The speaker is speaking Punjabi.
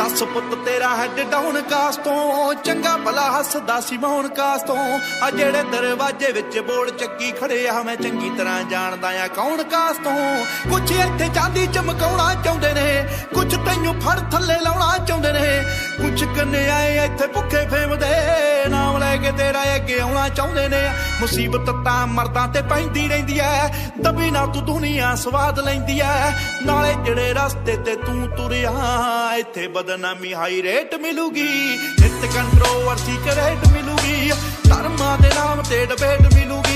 ਦੱਸ ਪੁੱਤ ਤੇਰਾ ਹੈਡ ਡਾਊਨ ਕਾਸ ਤੋਂ ਚੰਗਾ ਭਲਾ ਹੱਸਦਾ ਸੀ ਮੌਨ ਕਾਸ ਤੋਂ ਆ ਜਿਹੜੇ ਦਰਵਾਜ਼ੇ ਵਿੱਚ ਬੋੜ ਚੱਕੀ ਖੜੇ ਆ ਮੈਂ ਚੰਗੀ ਤਰ੍ਹਾਂ ਜਾਣਦਾ ਆ ਕੌਣ ਕਾਸ ਤੋਂ ਕੁਛ ਇੱਥੇ ਚਾਂਦੀ ਚਮਕਾਉਣਾ ਚਾਹੁੰਦੇ ਨੇ ਕੁਛ ਤੈਨੂੰ ਫੜ ਥੱਲੇ ਲਾਉਣਾ ਚਾਹੁੰਦੇ ਨੇ ਕੁਛ ਕਨਿਆਏ ਇੱਥੇ ਭੁੱਖੇ ਫੇਮਦੇ ਨਾਮ ਲੈ ਕੇ ਤੇਰਾ ਅੱਗੇ ਆਉਣਾ ਚਾਹੁੰਦੇ ਨੇ ਮੁਸੀਬਤ ਤਾਂ ਮਰਦਾਂ ਤੇ ਪੈਂਦੀ ਰਹਿੰਦੀ ਐ ਦਬੀ ਨਾ ਤੂੰ ਦੁਨੀਆ ਸਵਾਦ ਲੈਂਦੀ ਐ ਨਾਲੇ ਜਿਹੜੇ ਰਸਤੇ ਤੇ ਤੂੰ ਤੁਰਿਆ ਇੱਥੇ ਬਦਨਾਮੀ ਹਾਈ ਰੇਟ ਮਿਲੂਗੀ ਨਿਤ ਕੰਟਰੋਵਰਸੀ ਕਰੇਟ ਮਿਲੂਗੀ ਧਰਮਾਂ ਦੇ ਨਾਮ ਤੇ ਡਿਬੇਟ ਮਿਲੂਗੀ।